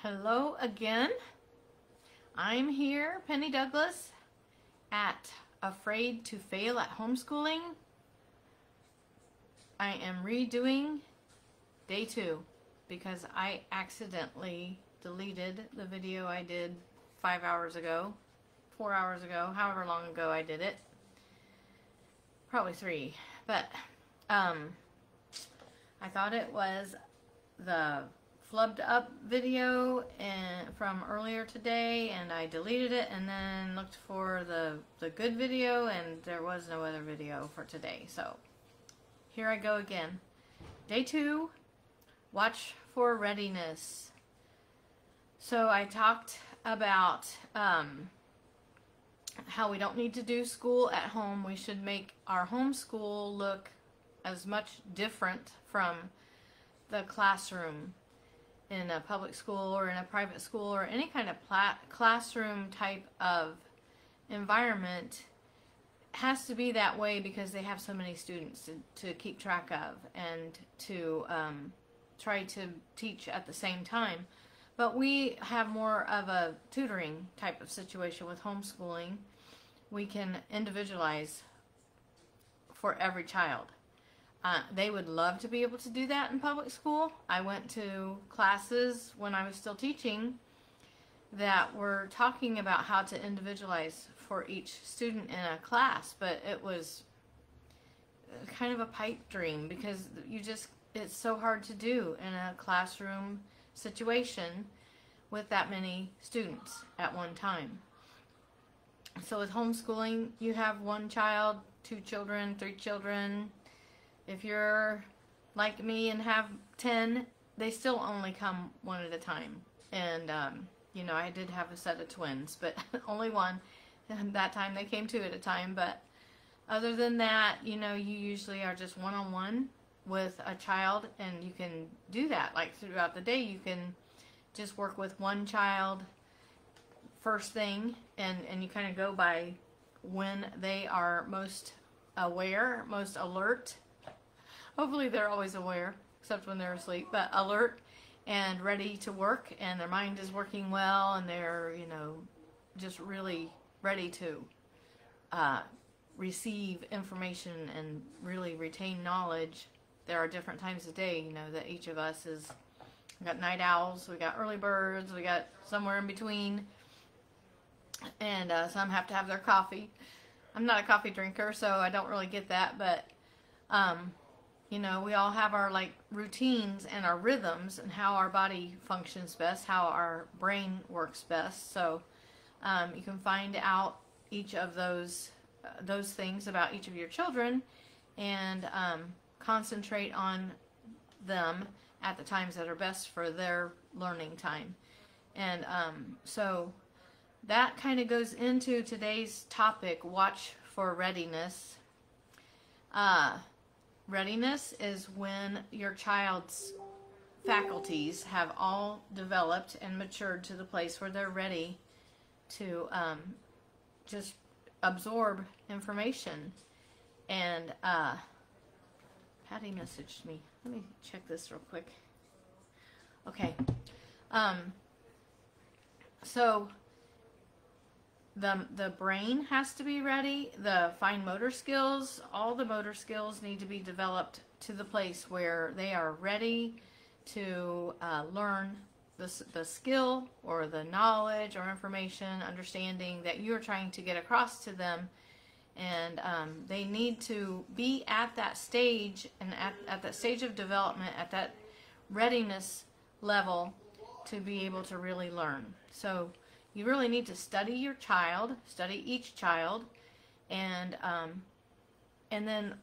Hello again. I'm here, Penny Douglas, at Afraid to Fail at Homeschooling. I am redoing day 2 because I accidentally deleted the video I did 5 hours ago, 4 hours ago, however long ago I did it. Probably 3, but I thought it was the flubbed up video from earlier today, and I deleted it and then looked for the good video, and there was no other video for today. So here I go again. Day 2, watch for readiness. So I talked about how we don't need to do school at home. We should make our homeschool look as much different from the classroom in a public school or in a private school or any kind of classroom type of environment. Has to be that way because they have so many students to keep track of and to try to teach at the same time. But we have more of a tutoring type of situation with homeschooling. We can individualize for every child. They would love to be able to do that in public school. I went to classes when I was still teaching that were talking about how to individualize for each student in a class, but it was kind of a pipe dream because it's so hard to do in a classroom situation with that many students at one time. So with homeschooling, you have 1 child, 2 children, 3 children. If you're like me and have 10, they still only come one at a time. And, you know, I did have a set of twins, but only one. And that time they came 2 at a time. But other than that, you know, you usually are just one-on-one with a child, and you can do that. Like throughout the day, you can just work with 1 child first thing, and you kind of go by when they are most aware, most alert. Hopefully they're always aware, except when they're asleep, but alert and ready to work, and their mind is working well, and they're, you know, just really ready to receive information and really retain knowledge. There are different times of day, you know, that each of us is. We got night owls, we got early birds, we got somewhere in between, and some have to have their coffee. I'm not a coffee drinker, so I don't really get that, but you know, we all have our like routines and our rhythms and how our body functions best, how our brain works best. So you can find out each of those things about each of your children and concentrate on them at the times that are best for their learning time. And so that kind of goes into today's topic, watch for readiness. Readiness is when your child's faculties have all developed and matured to the place where they're ready to just absorb information. And Patty messaged me. Let me check this real quick. Okay. So the brain has to be ready, the fine motor skills, all the motor skills need to be developed to the place where they are ready to learn the skill or the knowledge or information, understanding that you're trying to get across to them. And they need to be at that stage, and at that stage of development, at that readiness level to be able to really learn. So you really need to study your child, study each child, and then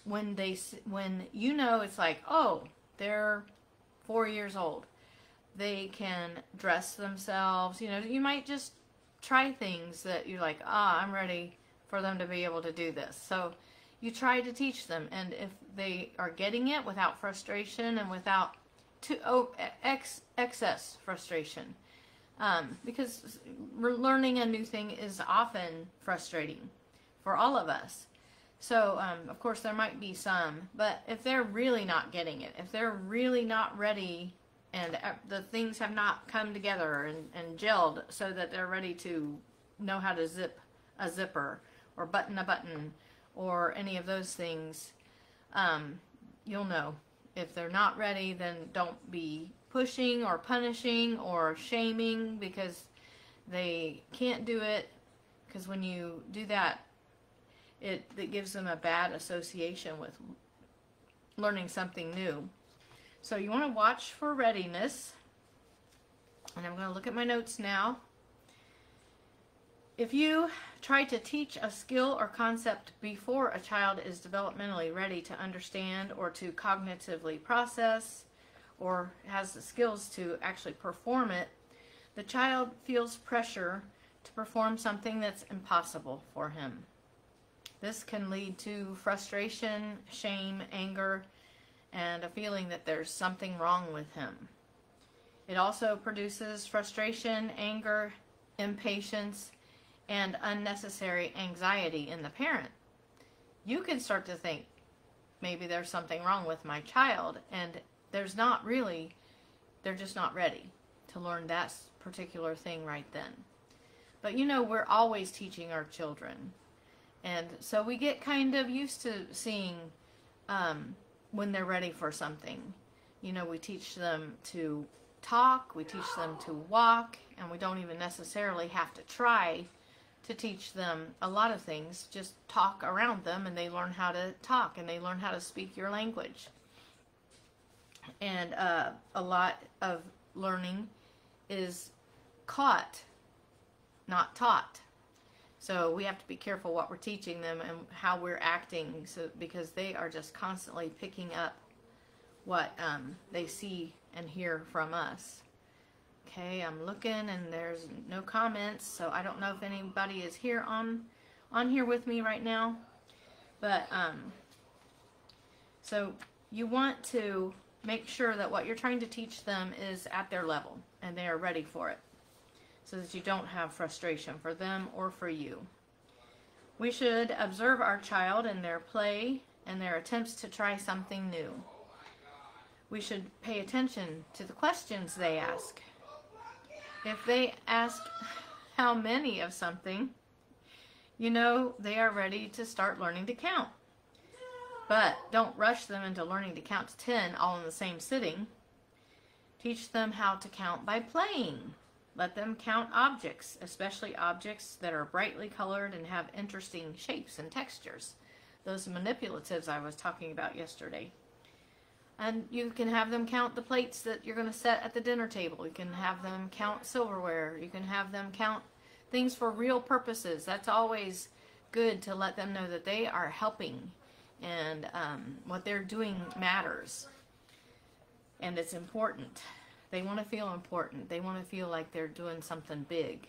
when you know it's like, oh, they're 4 years old, they can dress themselves. You know, you might just try things that you're like, I'm ready for them to be able to do this. So you try to teach them, and if they are getting it without frustration and without excess frustration, because learning a new thing is often frustrating for all of us. So, of course, there might be some, but if they're really not getting it, if they're really not ready and the things have not come together and gelled so that they're ready to know how to zip a zipper or button a button or any of those things, you'll know. If they're not ready, then don't be pushing or punishing or shaming because they can't do it, because when you do that, it gives them a bad association with learning something new. So you want to watch for readiness, and I'm going to look at my notes now. If you try to teach a skill or concept before a child is developmentally ready to understand or to cognitively process or has the skills to actually perform it, the child feels pressure to perform something that's impossible for him. This can lead to frustration, shame, anger, and a feeling that there's something wrong with him. It also produces frustration, anger, impatience, and unnecessary anxiety in the parent. You can start to think, maybe there's something wrong with my child, and there's not really. They're just not ready to learn that particular thing right then. But you know, we're always teaching our children, and so we get kind of used to seeing when they're ready for something. You know, we teach them to talk, we teach them to walk, and we don't even necessarily have to try to teach them a lot of things. Just talk around them and they learn how to talk and they learn how to speak your language. And a lot of learning is caught, not taught. So we have to be careful what we're teaching them and how we're acting, because they are just constantly picking up what they see and hear from us. Okay, I'm looking and there's no comments, so I don't know if anybody is here on here with me right now. But so you want to make sure that what you're trying to teach them is at their level and they are ready for it, so that you don't have frustration for them or for you. We should observe our child in their play and their attempts to try something new. We should pay attention to the questions they ask. If they ask how many of something, you know they are ready to start learning to count. But don't rush them into learning to count to 10 all in the same sitting. Teach them how to count by playing. Let them count objects, especially objects that are brightly colored and have interesting shapes and textures. Those manipulatives I was talking about yesterday. And you can have them count the plates that you're going to set at the dinner table. You can have them count silverware. You can have them count things for real purposes. That's always good to let them know that they are helping and what they're doing matters. And it's important. They want to feel important. They want to feel like they're doing something big.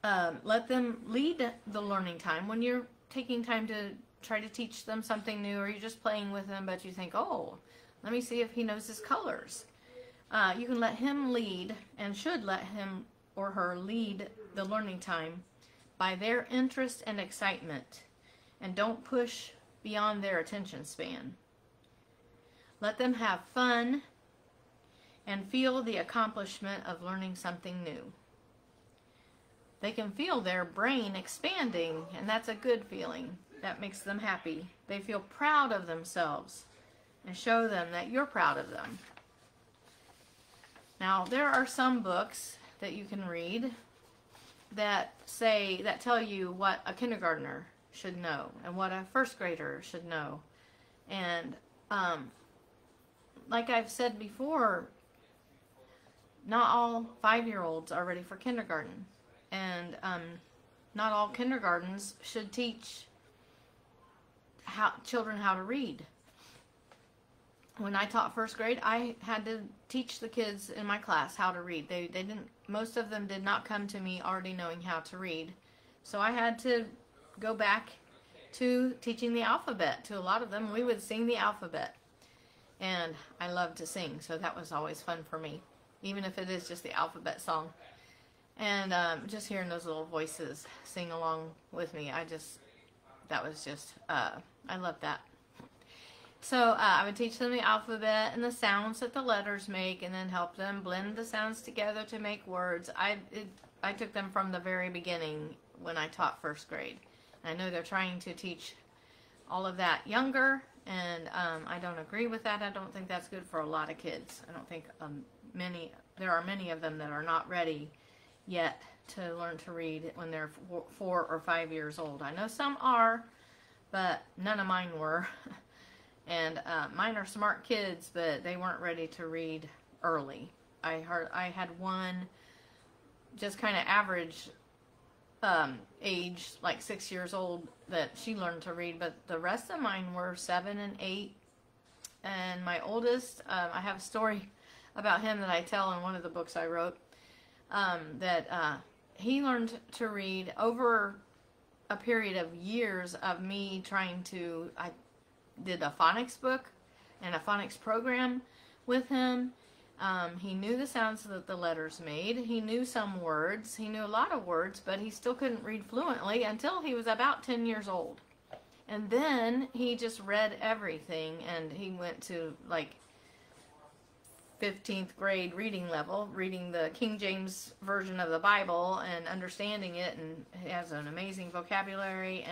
Let them lead the learning time. When you're taking time to try to teach them something new, or you're just playing with them, but you think, oh, let me see if he knows his colors. You can let him lead, and should let him or her lead the learning time by their interest and excitement, and don't push beyond their attention span. Let them have fun and feel the accomplishment of learning something new. They can feel their brain expanding, and that's a good feeling. That makes them happy. They feel proud of themselves, and show them that you're proud of them. Now, there are some books that you can read that tell you what a kindergartner should know and what a first grader should know. And like I've said before, not all 5-year-olds are ready for kindergarten, and not all kindergartens should teach children how to read. When I taught first grade, I had to teach the kids in my class how to read. They didn't. Most of them did not come to me already knowing how to read, so I had to go back to teaching the alphabet. To a lot of them, we would sing the alphabet, and I love to sing, so that was always fun for me, even if it is just the alphabet song. And just hearing those little voices sing along with me, I love that. So I would teach them the alphabet and the sounds that the letters make, and then help them blend the sounds together to make words. I took them from the very beginning when I taught first grade. I know they're trying to teach all of that younger, and I don't agree with that. I don't think that's good for a lot of kids. I don't think there are many of them that are not ready yet to learn to read when they're 4 or 5 years old. I know some are, but none of mine were. And mine are smart kids, but they weren't ready to read early. I had one just kind of average age, like 6 years old, that she learned to read, but the rest of mine were 7 and 8. And my oldest, I have a story about him that I tell in one of the books I wrote, that he learned to read over a period of years of me trying to, I did a phonics book and a phonics program with him. He knew the sounds that the letters made. He knew some words. He knew a lot of words, but he still couldn't read fluently until he was about 10 years old. And then he just read everything, and he went to like 15th grade reading level, reading the King James version of the Bible and understanding it, and he has an amazing vocabulary.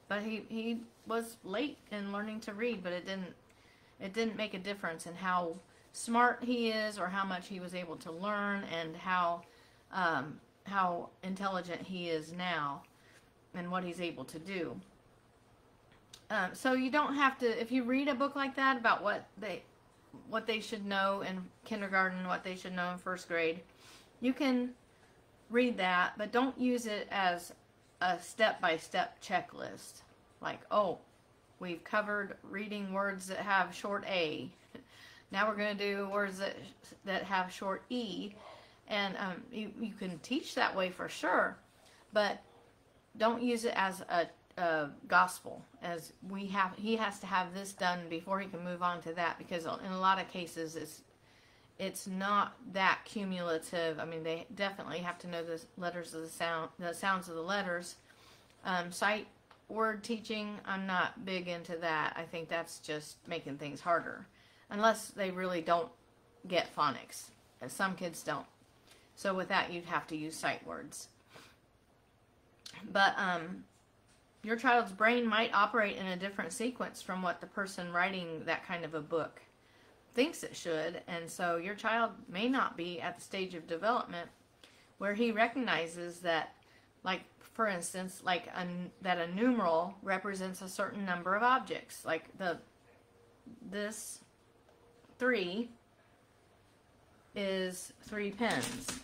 But he was late in learning to read, but it didn't make a difference in how smart he is or how much he was able to learn, and how intelligent he is now and what he's able to do. So you don't have to, if you read a book like that about what they should know in kindergarten, what they should know in first grade, you can read that, but don't use it as a step-by-step checklist. Like, oh, we've covered reading words that have short A. Now we're going to do words that have short E. And you can teach that way for sure, but don't use it as a gospel, as he has to have this done before he can move on to that, because in a lot of cases it's not that cumulative. I mean, they definitely have to know the letters of the sounds of the letters. Sight word teaching, I'm not big into that. I think that's just making things harder, unless they really don't get phonics. Some kids don't. So with that, you'd have to use sight words. But your child's brain might operate in a different sequence from what the person writing that kind of a book thinks it should, and so your child may not be at the stage of development where he recognizes that, like, for instance, like that a numeral represents a certain number of objects. Like this 3 is 3 pens.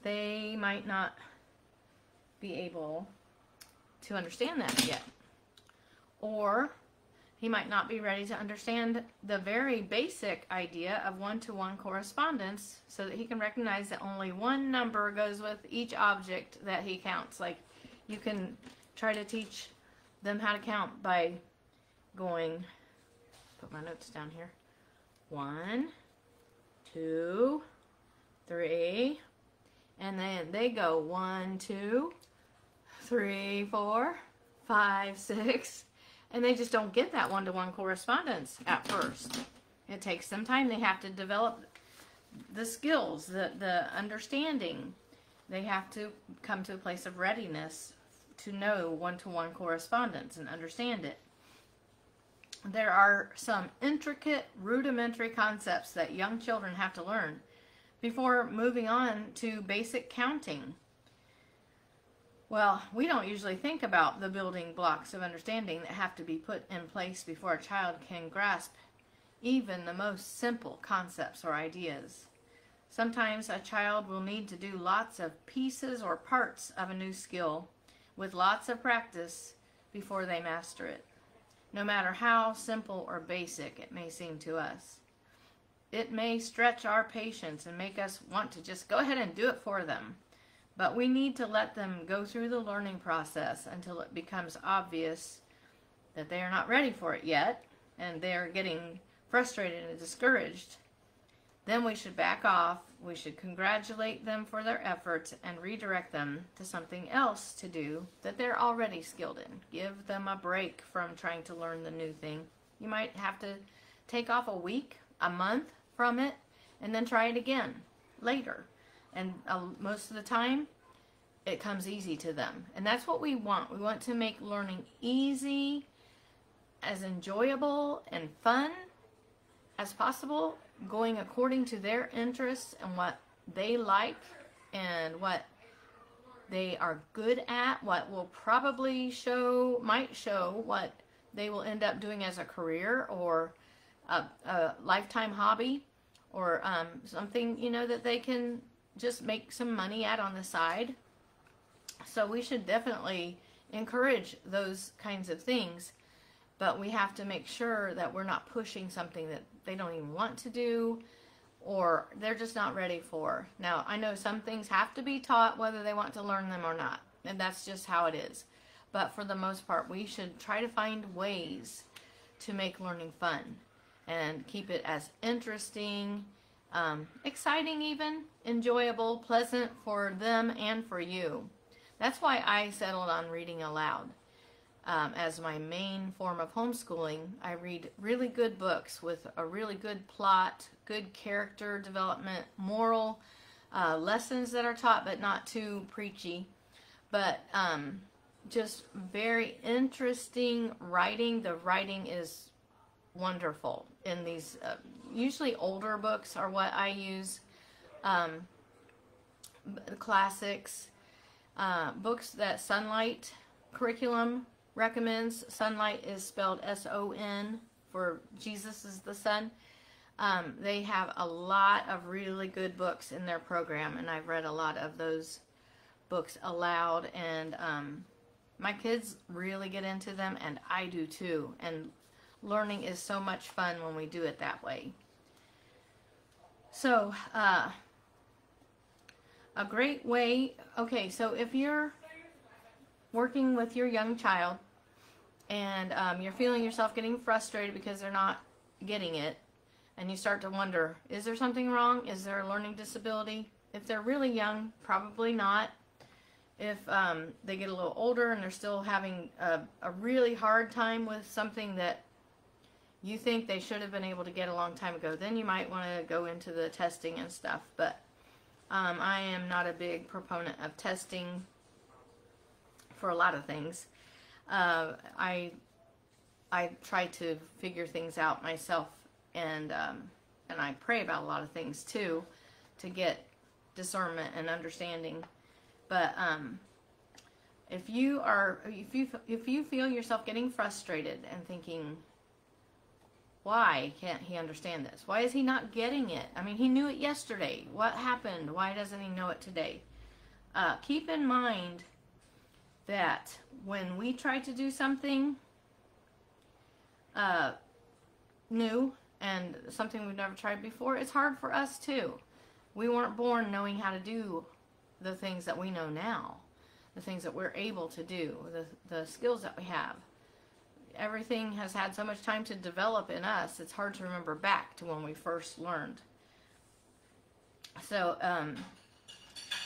They might not be able to understand that yet. Or he might not be ready to understand the very basic idea of one-to-one correspondence, so that he can recognize that only one number goes with each object that he counts. Like, you can try to teach them how to count by going, put my notes down here, 1, 2, 3, and then they go 1, 2, 3, 4, 5, 6, and they just don't get that one-to-one correspondence at first. It takes some time. They have to develop the skills, the understanding. They have to come to a place of readiness to know one-to-one correspondence and understand it. There are some intricate, rudimentary concepts that young children have to learn before moving on to basic counting. Well, we don't usually think about the building blocks of understanding that have to be put in place before a child can grasp even the most simple concepts or ideas. Sometimes a child will need to do lots of pieces or parts of a new skill with lots of practice before they master it, no matter how simple or basic it may seem to us. It may stretch our patience and make us want to just go ahead and do it for them. But we need to let them go through the learning process until it becomes obvious that they are not ready for it yet, and they are getting frustrated and discouraged. then we should back off. We should congratulate them for their efforts and redirect them to something else to do that they're already skilled in. Give them a break from trying to learn the new thing. You might have to take off a week, a month from it, and then try it again later. And most of the time, it comes easy to them. And that's what we want. We want to make learning easy, as enjoyable and fun as possible, going according to their interests and what they like and what they are good at, what will probably might show what they will end up doing as a career or a lifetime hobby, or something, you know, that they can just make some money at on the side. So we should definitely encourage those kinds of things, but we have to make sure that we're not pushing something that they don't even want to do or they're just not ready for. Now, I know some things have to be taught whether they want to learn them or not, and that's just how it is. But for the most part, we should try to find ways to make learning fun and keep it as interesting, exciting even, enjoyable, pleasant for them and for you. That's why I settled on reading aloud as my main form of homeschooling. I read really good books with a really good plot, good character development, moral lessons that are taught, but not too preachy. But just very interesting writing. The writing is wonderful in these, usually older books are what I use, the classics, books that Sunlight curriculum recommends. Sunlight is spelled S-O-N, for Jesus is the Sun. They have a lot of really good books in their program, and I've read a lot of those books aloud, and my kids really get into them, and I do too. And learning is so much fun when we do it that way. So, a great way, okay, so if you're working with your young child and you're feeling yourself getting frustrated because they're not getting it, and you start to wonder, is there something wrong? Is there a learning disability? If they're really young, probably not. If they get a little older and they're still having a really hard time with something that you think they should have been able to get a long time ago, then you might want to go into the testing and stuff. But I am not a big proponent of testing for a lot of things. I try to figure things out myself, and I pray about a lot of things too, to get discernment and understanding. But if you feel yourself getting frustrated and thinking, why can't he understand this? Why is he not getting it? I mean, he knew it yesterday. What happened? Why doesn't he know it today? Keep in mind that when we try to do something new and something we've never tried before, it's hard for us too. We weren't born knowing how to do the things that we know now, the things that we're able to do, the skills that we have. Everything has had so much time to develop in us, it's hard to remember back to when we first learned. So,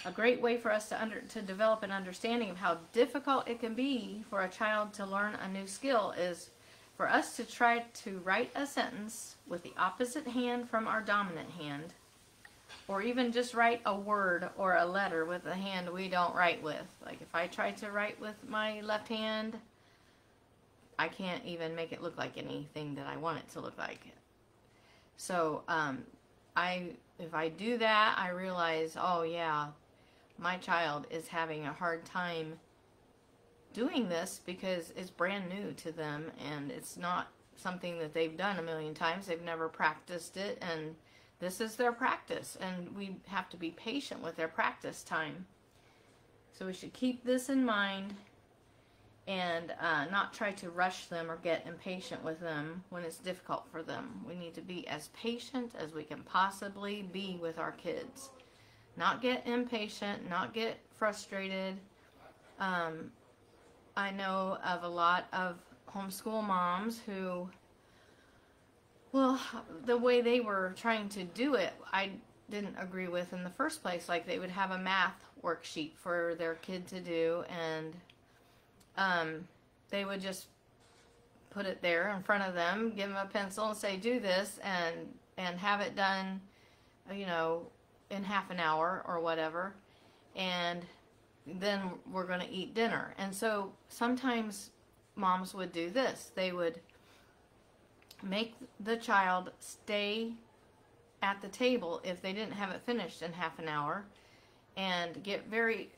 a great way for us to develop an understanding of how difficult it can be for a child to learn a new skill is for us to try to write a sentence with the opposite hand from our dominant hand, or even just write a word or a letter with the hand we don't write with. Like if I try to write with my left hand, I can't even make it look like anything that I want it to look like. So if I do that, I realize, oh yeah, my child is having a hard time doing this because it's brand new to them and it's not something that they've done a million times. They've never practiced it, and this is their practice, and we have to be patient with their practice time. So we should keep this in mind and not try to rush them or get impatient with them when it's difficult for them. We need to be as patient as we can possibly be with our kids. Not get impatient, not get frustrated. I know of a lot of homeschool moms who Well, the way they were trying to do it, I didn't agree with in the first place. Like, they would have a math worksheet for their kid to do, and they would just put it there in front of them, give them a pencil and say, do this, and have it done, you know, in half an hour or whatever, and then we're going to eat dinner. And so sometimes moms would do this. They would make the child stay at the table if they didn't have it finished in half an hour, and get very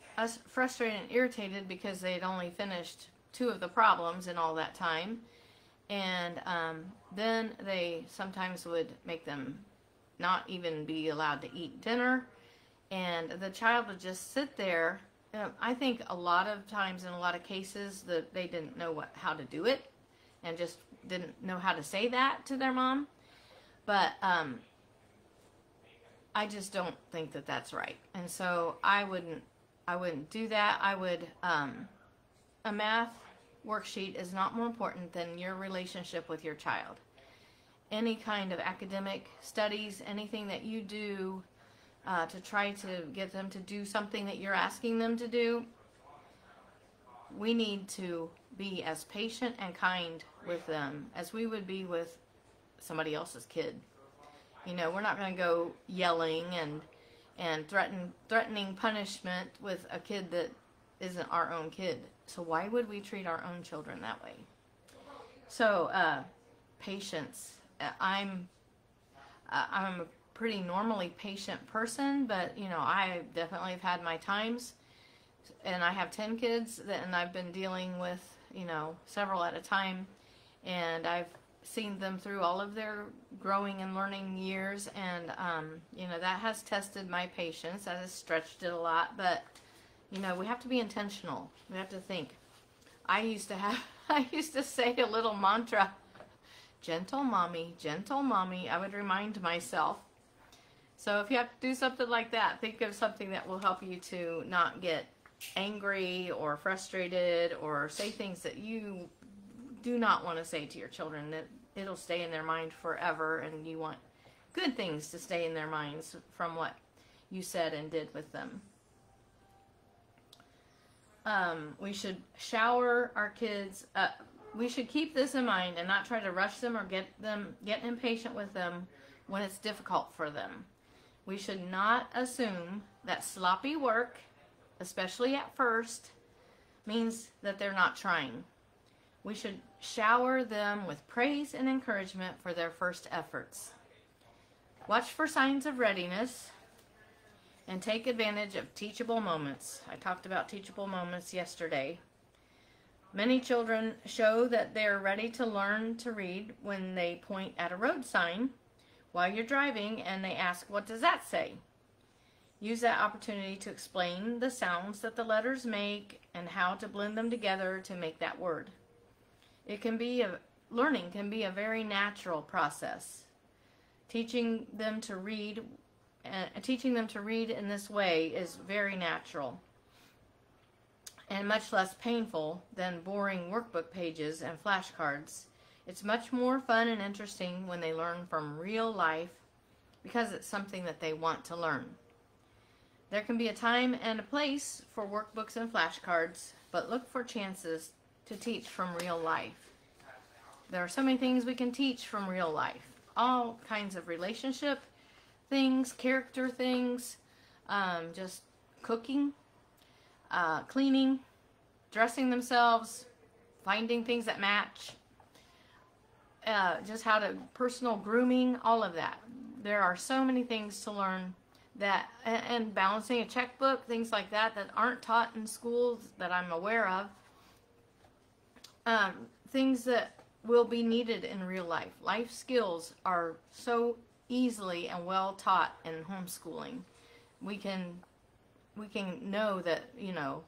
frustrated and irritated because they had only finished 2 of the problems in all that time. And then they sometimes would make them not even be allowed to eat dinner, and the child would just sit there. I think a lot of times, in a lot of cases, that they didn't know how to do it, and just didn't know how to say that to their mom. But I just don't think that that's right, and so I wouldn't do that. I would a math worksheet is not more important than your relationship with your child. Any kind of academic studies, anything that you do to try to get them to do something that you're asking them to do, we need to be as patient and kind with them as we would be with somebody else's kid. You know, we're not going to go yelling and threatening punishment with a kid that isn't our own kid. So why would we treat our own children that way? So patience. I'm a pretty normally patient person, but you know, I definitely have had my times, and I have 10 kids and I've been dealing with, you know, several at a time, and I've seen them through all of their growing and learning years, and you know, that has tested my patience. That has stretched it a lot, but you know, we have to be intentional. We have to think. I used to say a little mantra, gentle mommy, gentle mommy. I would remind myself. So if you have to do something like that, think of something that will help you to not get angry or frustrated or say things that you do not want to say to your children, that it'll stay in their mind forever, and you want good things to stay in their minds from what you said and did with them. We should shower our kids. We should keep this in mind and not try to rush them or get impatient with them when it's difficult for them. We should not assume that sloppy work, especially at first, means that they're not trying. We should shower them with praise and encouragement for their first efforts. Watch for signs of readiness and take advantage of teachable moments. I talked about teachable moments yesterday. Many children show that they are ready to learn to read when they point at a road sign while you're driving and they ask, "What does that say?" Use that opportunity to explain the sounds that the letters make and how to blend them together to make that word. Learning can be a very natural process. Teaching them to read in this way is very natural and much less painful than boring workbook pages and flashcards. It's much more fun and interesting when they learn from real life because it's something that they want to learn. There can be a time and a place for workbooks and flashcards, but look for chances to teach from real life. There are so many things we can teach from real life. All kinds of relationship things, character things, just cooking, cleaning, dressing themselves, finding things that match, just how to personal grooming, all of that. There are so many things to learn that, and balancing a checkbook, things like that aren't taught in schools that I'm aware of. Things that will be needed in real life. Life skills are so easily and well taught in homeschooling. We can know that, you know,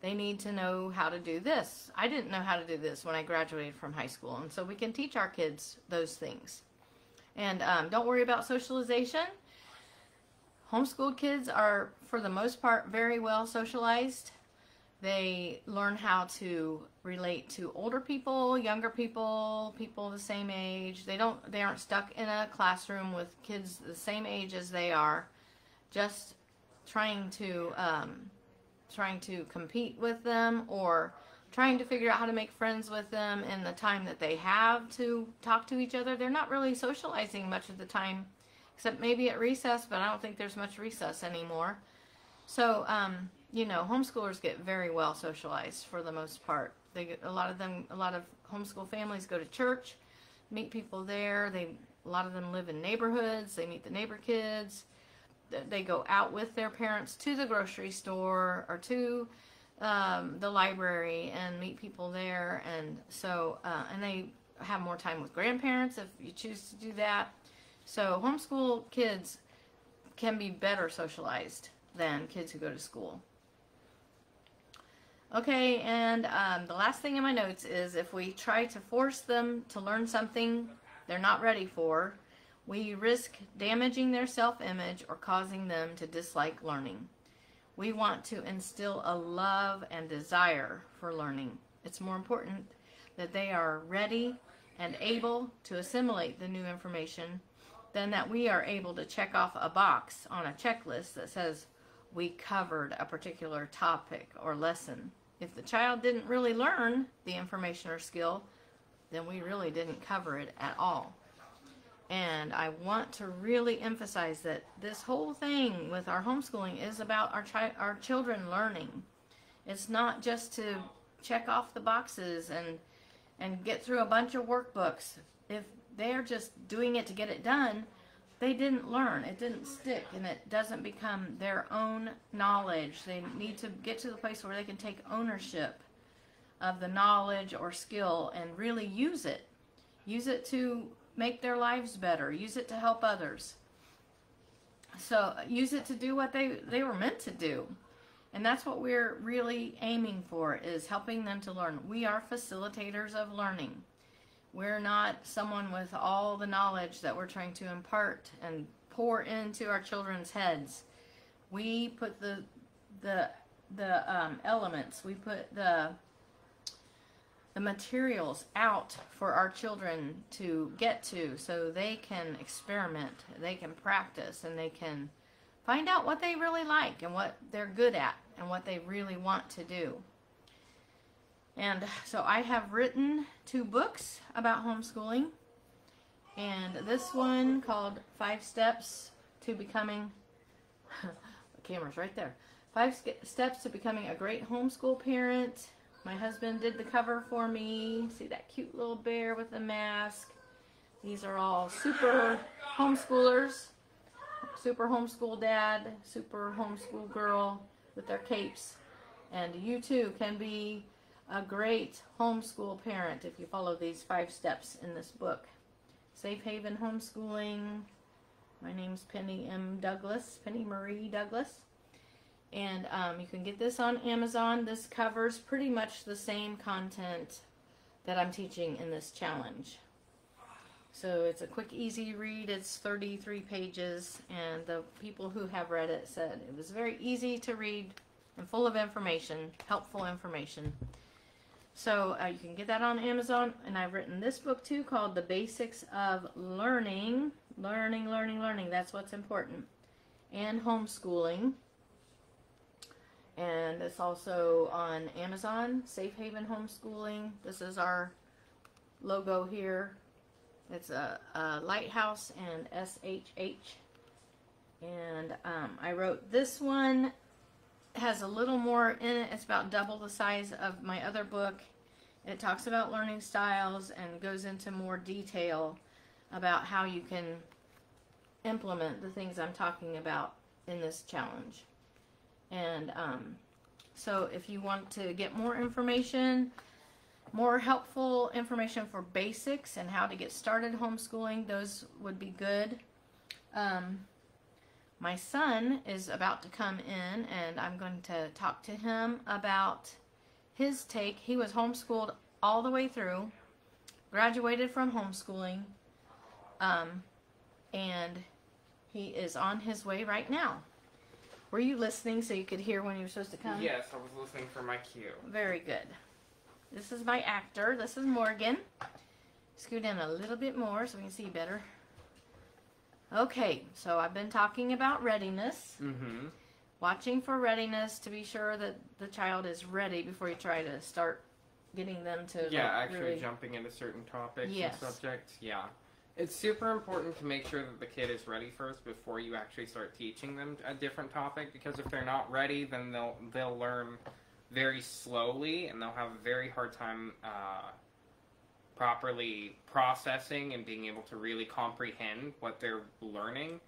they need to know how to do this. I didn't know how to do this when I graduated from high school, and so we can teach our kids those things. And don't worry about socialization. Homeschooled kids are, for the most part, very well socialized. They learn how to relate to older people, younger people, people the same age. They aren't stuck in a classroom with kids the same age as they are, just trying to compete with them, or trying to figure out how to make friends with them in the time that they have to talk to each other. They're not really socializing much of the time, except maybe at recess, but I don't think there's much recess anymore. So, you know, homeschoolers get very well socialized for the most part. A lot of homeschool families go to church, meet people there. A lot of them live in neighborhoods. They meet the neighbor kids. They go out with their parents to the grocery store or to the library and meet people there. And so, and they have more time with grandparents if you choose to do that. So homeschool kids can be better socialized than kids who go to school. Okay, and the last thing in my notes is if we try to force them to learn something they're not ready for, we risk damaging their self-image or causing them to dislike learning. We want to instill a love and desire for learning. It's more important that they are ready and able to assimilate the new information than that we are able to check off a box on a checklist that says we covered a particular topic or lesson. If the child didn't really learn the information or skill, then we really didn't cover it at all. And I want to really emphasize that this whole thing with our homeschooling is about our children learning. It's not just to check off the boxes and get through a bunch of workbooks. If they're just doing it to get it done, they didn't learn. It didn't stick, and it doesn't become their own knowledge. They need to get to the place where they can take ownership of the knowledge or skill and really use it. Use it to make their lives better. Use it to help others. So use it to do what they were meant to do. And that's what we're really aiming for, is helping them to learn. We are facilitators of learning. We're not someone with all the knowledge that we're trying to impart and pour into our children's heads. We put the elements, we put the materials out for our children to get to, so they can experiment, they can practice, and they can find out what they really like and what they're good at and what they really want to do. And so I have written 2 books about homeschooling, and this one called 5 Steps to Becoming, the camera's right there, 5 Steps to Becoming a Great Homeschool Parent. My husband did the cover for me. See that cute little bear with the mask? These are all super homeschoolers, super homeschool dad, super homeschool girl with their capes. And you too can be a great homeschool parent if you follow these 5 steps in this book. Safe Haven Homeschooling. My name's Penny Marie Douglas. And you can get this on Amazon. This covers pretty much the same content that I'm teaching in this challenge. So it's a quick, easy read. It's 33 pages, and the people who have read it said it was very easy to read and full of information, helpful information. So you can get that on Amazon, and I've written this book too called The Basics of Learning. Learning. That's what's important. And homeschooling. And it's also on Amazon, Safe Haven Homeschooling. This is our logo here. It's a lighthouse and SHH. And I wrote this one. Has a little more in it. It's about double the size of my other book. It talks about learning styles and goes into more detail about how you can implement the things I'm talking about in this challenge. And so if you want to get more information, more helpful information for basics and how to get started homeschooling, those would be good. My son is about to come in, and I'm going to talk to him about his take. He was homeschooled all the way through, graduated from homeschooling, and he is on his way right now. Were you listening so you could hear when you were supposed to come? Yes, I was listening for my cue. Very good. This is my actor. This is Morgan. Scoot in a little bit more so we can see better. Okay, so I've been talking about readiness. Mm-hmm. Watching for readiness to be sure that the child is ready before you try to start getting them to actually really... jumping into certain topics Yes. and subjects. Yeah. It's super important to make sure that the kid is ready first before you actually start teaching them a different topic, because if they're not ready, then they'll learn very slowly, and they'll have a very hard time properly processing and being able to really comprehend what they're learning.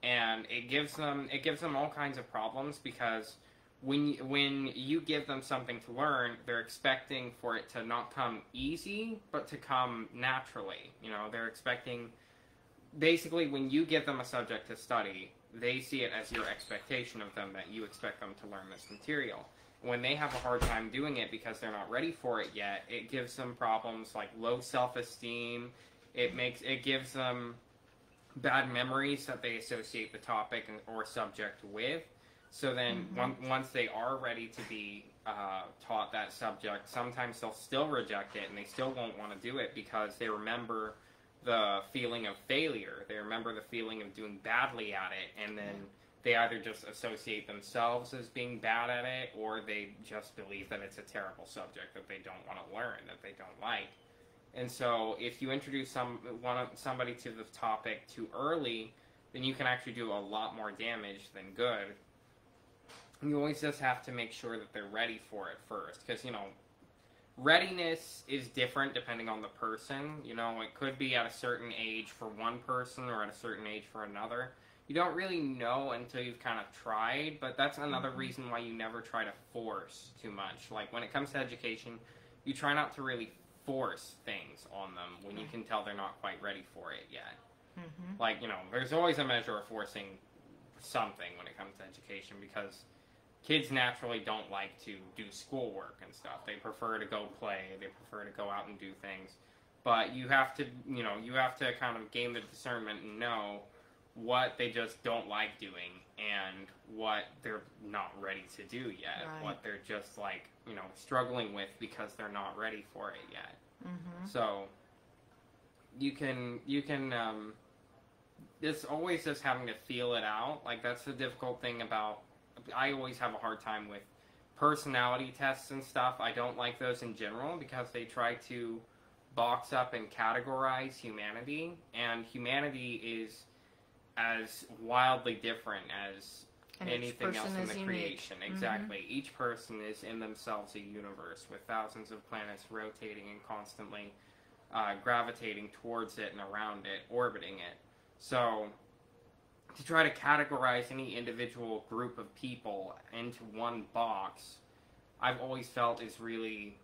And it gives them all kinds of problems, because when you give them something to learn, they're expecting for it to not come easy, but to come naturally. You know, they're expecting, basically, when you give them a subject to study, they see it as your expectation of them, that you expect them to learn this material. When they have a hard time doing it because they're not ready for it yet, it gives them problems like low self-esteem. It gives them bad memories that they associate the topic or subject with. So then, once they are ready to be taught that subject, sometimes they'll still reject it, and they still won't want to do it because they remember the feeling of failure. They remember the feeling of doing badly at it, and then they either just associate themselves as being bad at it, or they just believe that it's a terrible subject that they don't want to learn, that they don't like. And so, if you introduce somebody to the topic too early, then you can actually do a lot more damage than good. You always just have to make sure that they're ready for it first, because, you know, readiness is different depending on the person. You know, it could be at a certain age for one person or at a certain age for another. You don't really know until you've kind of tried, but that's another reason why you never try to force too much. Like, when it comes to education, you try not to really force things on them when you can tell they're not quite ready for it yet. Like, you know, there's always a measure of forcing something when it comes to education, because kids naturally don't like to do schoolwork and stuff. They prefer to go play. They prefer to go out and do things. But you have to, you know, you have to kind of gain the discernment and know what they just don't like doing and what they're not ready to do yet. Right. What they're just, like, you know, struggling with because they're not ready for it yet. So you can it's always just having to feel it out. Like, that's the difficult thing about, I always have a hard time with personality tests and stuff. I don't like those in general because they try to box up and categorize humanity, and humanity is as wildly different as anything else in the creation. Exactly. Each person is in themselves a universe with thousands of planets rotating and constantly gravitating towards it and around it, orbiting it. So to try to categorize any individual group of people into one box, I've always felt is really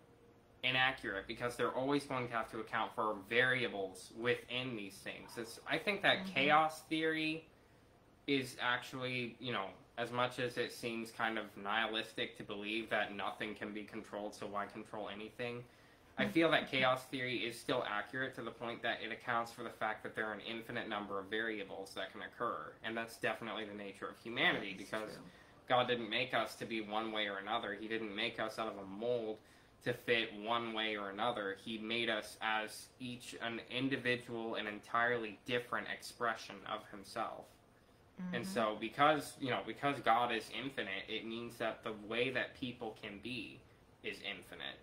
inaccurate, because they're always going to have to account for variables within these things. I think that chaos theory is actually, you know, as much as it seems kind of nihilistic to believe that nothing can be controlled, so why control anything? I feel that chaos theory is still accurate to the point that it accounts for the fact that there are an infinite number of variables that can occur. And that's definitely the nature of humanity, because God didn't make us to be one way or another. He didn't make us out of a mold to fit one way or another. He made us as each an individual and entirely different expression of himself. And so because God is infinite, it means that the way that people can be is infinite.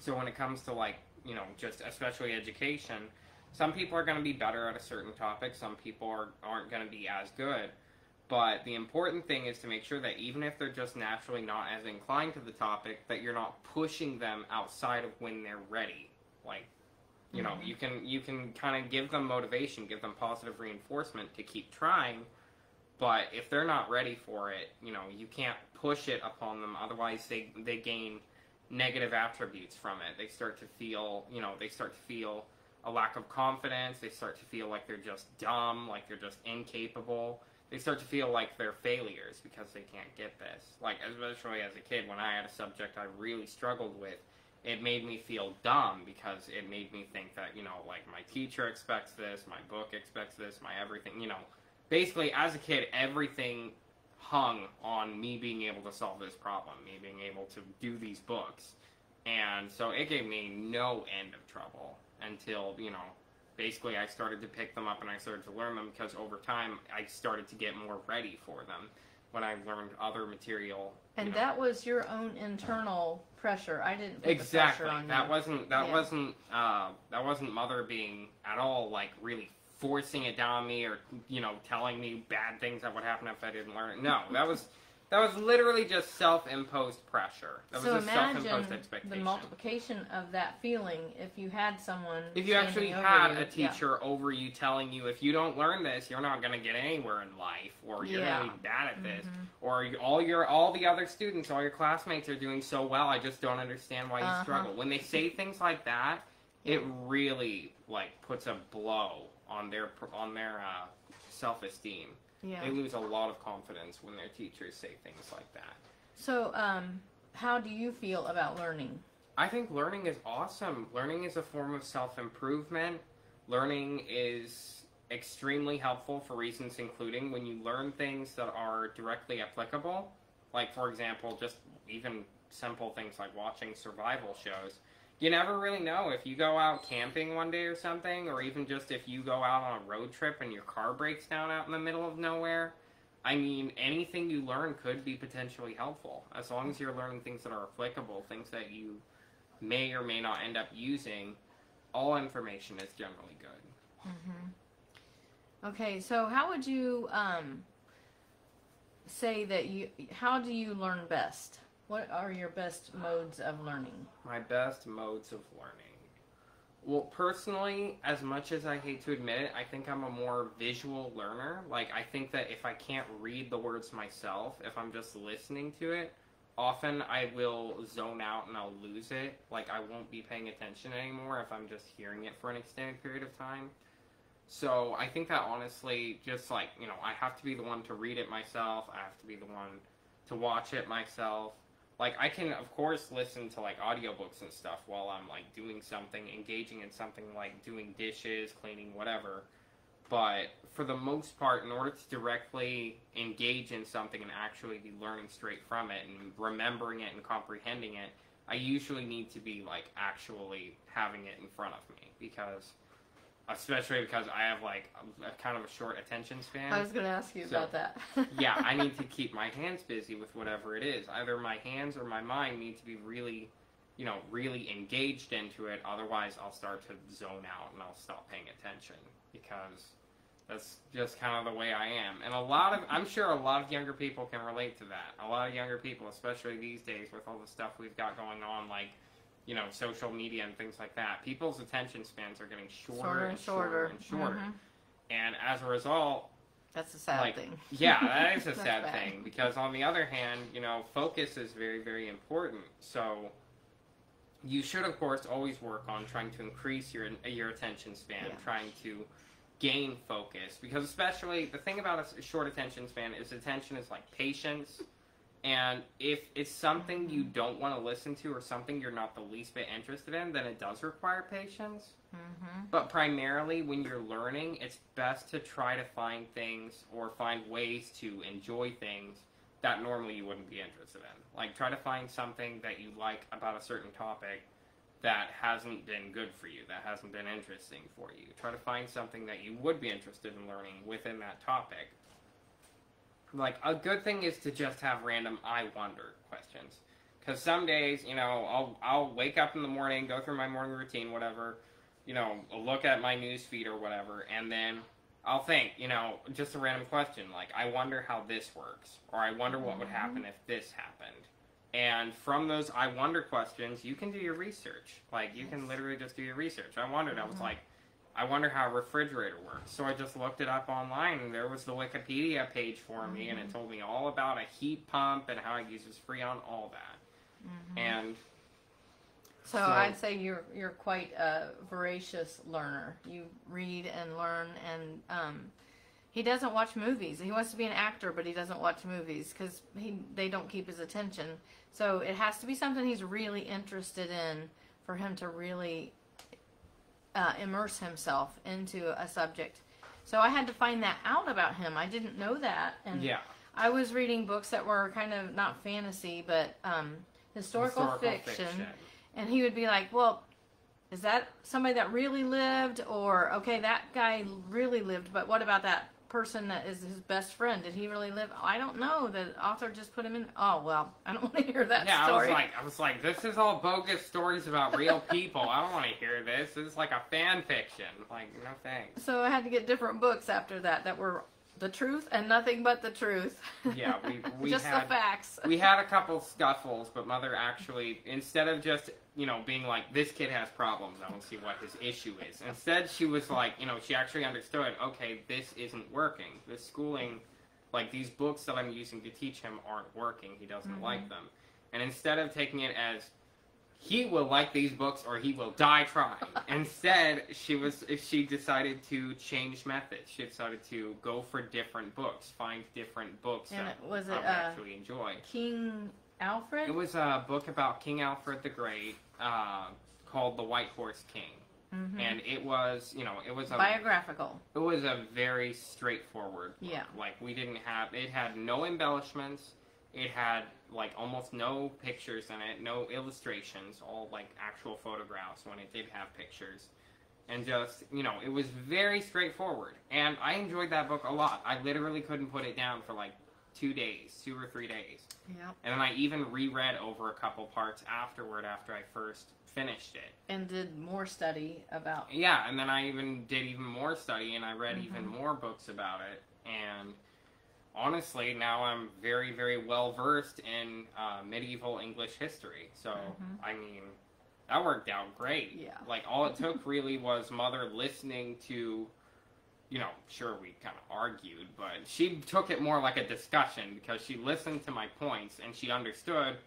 So when it comes to, like, you know, just especially education, some people are going to be better at a certain topic, some people aren't going to be as good. But the important thing is to make sure that even if they're just naturally not as inclined to the topic, that you're not pushing them outside of when they're ready. Like, you know, you can kind of give them motivation, give them positive reinforcement to keep trying, but if they're not ready for it, you know, you can't push it upon them, otherwise they gain negative attributes from it. They start to feel, you know, a lack of confidence, they start to feel like they're just dumb, like they're just incapable. They start to feel like they're failures because they can't get this. Like, especially as a kid, when I had a subject I really struggled with, it made me feel dumb because it made me think that, you know, like, my teacher expects this, my book expects this, my everything, you know. Basically, as a kid, everything hung on me being able to solve this problem, me being able to do these books. And so it gave me no end of trouble until, basically I started to pick them up and I started to learn them, because over time I started to get more ready for them when I learned other material. And that was your own internal pressure. I didn't put the pressure on you. That wasn't Mother being at all like really forcing it down on me, or telling me bad things that would happen if I didn't learn it. No, that was literally just self-imposed pressure. That was a self-imposed expectation. The multiplication of that feeling if you had someone. If you actually had a teacher over you telling you, if you don't learn this, you're not going to get anywhere in life, or you're going to be bad at this, or all the other students, all your classmates are doing so well, I just don't understand why you struggle. When they say things like that, it really puts a blow on their self-esteem. Yeah. They lose a lot of confidence when their teachers say things like that. So, how do you feel about learning? I think learning is awesome. Learning is a form of self-improvement. Learning is extremely helpful for reasons including when you learn things that are directly applicable. Like, for example, just even simple things like watching survival shows. You never really know if you go out camping one day or something, or even just if you go out on a road trip and your car breaks down out in the middle of nowhere. I mean, anything you learn could be potentially helpful, as long as you're learning things that are applicable, things that you may or may not end up using. All information is generally good. Okay, so how would you say that how do you learn best? What are your best modes of learning? My best modes of learning. Well, personally, as much as I hate to admit it, I think I'm a more visual learner. I think that if I can't read the words myself, if I'm just listening to it, often I will zone out and I'll lose it. I won't be paying attention anymore if I'm just hearing it for an extended period of time. So I think that honestly, just I have to be the one to read it myself. I have to be the one to watch it myself. I can, of course, listen to, audiobooks and stuff while I'm, doing something, engaging in something like doing dishes, cleaning, whatever. But for the most part, in order to directly engage in something and actually be learning straight from it and remembering it and comprehending it, I usually need to be, actually having it in front of me. Especially because I have, a kind of a short attention span. I was going to ask you about that. Yeah, I need to keep my hands busy with whatever it is. Either my hands or my mind need to be really, really engaged into it. Otherwise, I'll start to zone out and I'll stop paying attention, because that's just kind of the way I am. And I'm sure a lot of younger people can relate to that. A lot of younger people, especially these days with all the stuff we've got going on, social media and things like that. People's attention spans are getting shorter and shorter. And as a result... That's a sad thing. Yeah, that is a sad thing. Because on the other hand, focus is very, very important. So you should, of course, always work on trying to increase your attention span, trying to gain focus. Because especially, the thing about a short attention span is attention is like patience. And if it's something you don't want to listen to or something you're not the least bit interested in, then it does require patience. But primarily when you're learning, it's best to try to find things or find ways to enjoy things that normally you wouldn't be interested in. Try to find something that you like about a certain topic that hasn't been good for you, that hasn't been interesting for you. Try to find something that you would be interested in learning within that topic. A good thing is to just have random I wonder questions. Because some days, I'll wake up in the morning, go through my morning routine, whatever, look at my news feed or whatever, and then I'll think, just a random question, I wonder how this works, or I wonder what would happen if this happened. And from those I wonder questions, you can do your research. You can literally just do your research. I wondered, I was I wonder how a refrigerator works. So I just looked it up online, and there was the Wikipedia page for me, and it told me all about a heat pump and how it uses Freon, all that. And so I'd say you're quite a voracious learner. You read and learn, and he doesn't watch movies. He wants to be an actor, but he doesn't watch movies because they don't keep his attention. So it has to be something he's really interested in for him to really immerse himself into a subject. So I had to find that out about him. I didn't know that, and I was reading books that were kind of not fantasy, but historical fiction. And he would be like, well, is that somebody that really lived? Or, okay, that guy really lived, but what about that person that is his best friend? Did he really live? I don't know. The author just put him in. Oh, well, I don't want to hear that story. I was like, this is all bogus stories about real people. I don't want to hear this. This is like a fan fiction. Like, no thanks. So I had to get different books after that were the truth and nothing but the truth. Yeah, we just had, the facts. We had a couple scuffles, but Mother actually, instead of just, being like, this kid has problems, I don't see what his issue is. Instead, she was like, she actually understood, okay, this isn't working. This schooling, like, these books that I'm using to teach him aren't working. He doesn't like them. And instead of taking it as, he will like these books or he will die trying. Instead, she decided to change methods. She decided to go for different books, find different books and that I would actually enjoy. King Alfred? It was a book about King Alfred the Great called The White Horse King. And it was, it was biographical. It was a very straightforward book. Yeah. Like, it had no embellishments. It had, like, almost no pictures in it, no illustrations, all, like, actual photographs when it did have pictures. And just, it was very straightforward. And I enjoyed that book a lot. I literally couldn't put it down for, like, 2 or 3 days. Yeah. And then I even reread over a couple parts afterward after I first finished it. And did more study about... Yeah, and then I did more study, and I read even more books about it. And... honestly, now I'm very, very well versed in medieval English history. So, I mean, that worked out great. Yeah. Like, all it took really was Mother listening to, sure, we kind of argued, but she took it more like a discussion because she listened to my points and she understood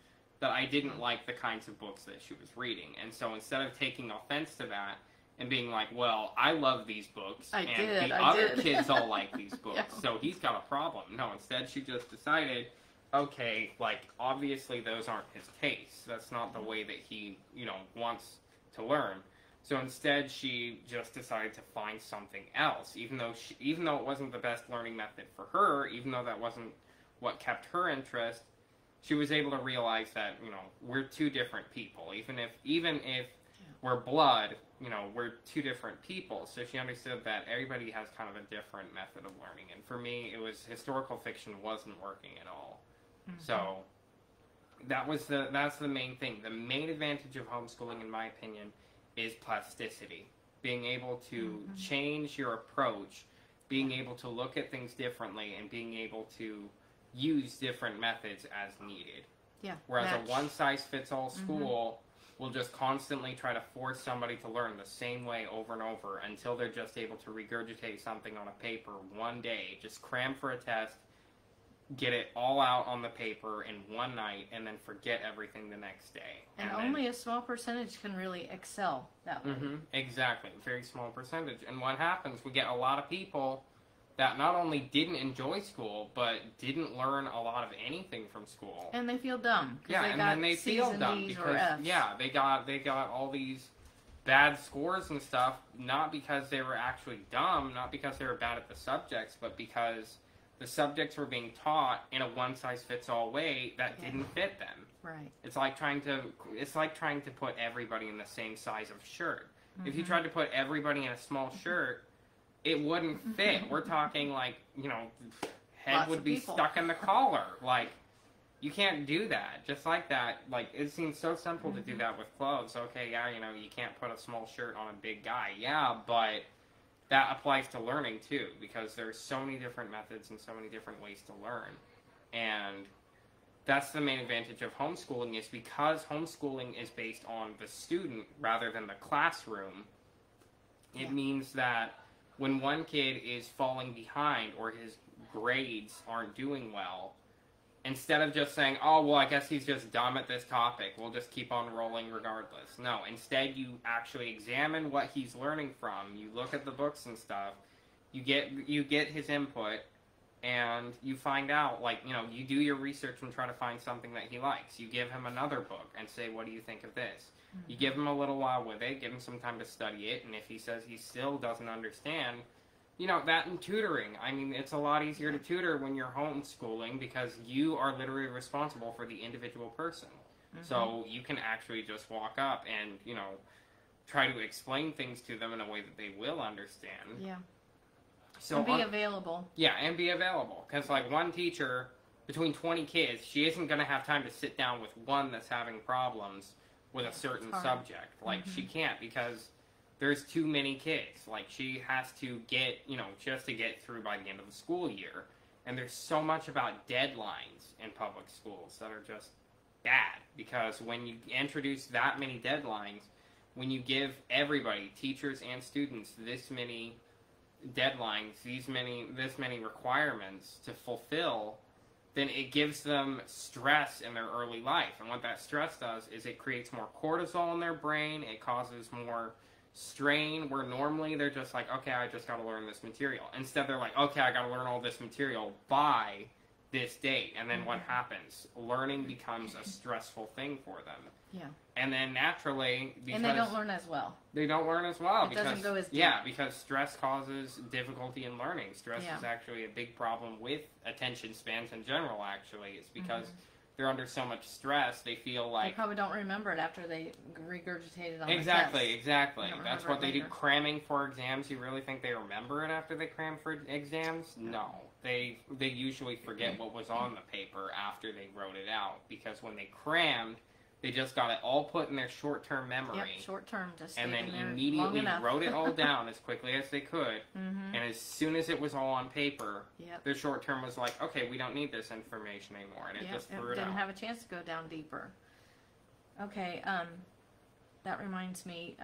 that I didn't like the kinds of books that she was reading. And so instead of taking offense to that, and being like, well, I love these books, the other kids all like these books, so he's got a problem. No, instead she just decided, okay, like, obviously those aren't his tastes. That's not the way that he, wants to learn. So instead she just decided to find something else, even though it wasn't the best learning method for her, even though that wasn't what kept her interest, she was able to realize that, we're two different people. Even if we're blood, we're two different people. So she understood that everybody has kind of a different method of learning. And for me, historical fiction wasn't working at all. So that's the main thing. The main advantage of homeschooling, in my opinion, is plasticity. Being able to change your approach, being able to look at things differently, and being able to use different methods as needed. Yeah. Whereas a one-size-fits-all school will just constantly try to force somebody to learn the same way over and over until they're just able to regurgitate something on a paper one day, just cram for a test, get it all out on the paper in one night, and then forget everything the next day. And only a small percentage can really excel that way. Exactly. Very small percentage. And what happens, we get a lot of people that not only didn't enjoy school, but didn't learn a lot of anything from school. And they feel dumb. Yeah, and then they feel dumb because, they got all these bad scores and stuff, not because they were actually dumb, not because they were bad at the subjects, but because the subjects were being taught in a one-size-fits-all way that didn't fit them. Right. It's like trying to put everybody in the same size of shirt. If you tried to put everybody in a small shirt, it wouldn't fit. We're talking like, head Lots would be stuck in the collar. Like, you can't do that. Just like that, like, it seems so simple to do that with clothes. Okay, yeah, you can't put a small shirt on a big guy. Yeah, but that applies to learning too, because there's so many different methods and so many different ways to learn. And that's the main advantage of homeschooling, is because homeschooling is based on the student rather than the classroom. It means that when one kid is falling behind or his grades aren't doing well, instead of just saying, oh, well, I guess he's just dumb at this topic, we'll just keep on rolling regardless. No, instead you actually examine what he's learning from. You look at the books and stuff. You get his input, and you find out, like, you do your research and try to find something that he likes. You give him another book and say, what do you think of this? You give him a little while with it, give him some time to study it, and if he says he still doesn't understand, you know, that and tutoring. I mean, it's a lot easier to tutor when you're homeschooling because you are literally responsible for the individual person. So you can actually just walk up and, you know, try to explain things to them in a way that they will understand. Yeah. So and be available. Yeah, and be available. Because, like, one teacher, between 20 kids, she isn't going to have time to sit down with one that's having problems with a certain subject. Like, she can't because there's too many kids. Like, she has to get, you know, just to get through by the end of the school year. And there's so much about deadlines in public schools that are just bad. Because when you introduce that many deadlines, when you give everybody, teachers and students, this many deadlines, this many requirements to fulfill, then it gives them stress in their early life. And what that stress does is it creates more cortisol in their brain. It causes more strain, where normally they're just like, okay, I just got to learn this material. Instead, they're like, okay, I got to learn all this material by this date. And then what happens? Learning becomes a stressful thing for them. Yeah. And then naturally, because and they don't learn as well. They don't learn as well. It doesn't go as deep. Yeah, because stress causes difficulty in learning. Stress is actually a big problem with attention spans in general, actually. It's because they're under so much stress, they feel like... They probably don't remember it after they regurgitate it on Exactly, the test. exactly. That's what they do. Cramming for exams, you really think they remember it after they cram for exams? No. They usually forget what was on the paper after they wrote it out. Because when they crammed, they just got it all put in their short-term memory. Yep, short-term. Just and then immediately wrote it all down as quickly as they could. And as soon as it was all on paper, their short-term was like, okay, we don't need this information anymore. And it just threw it out. Didn't have a chance to go down deeper. Okay, that reminds me.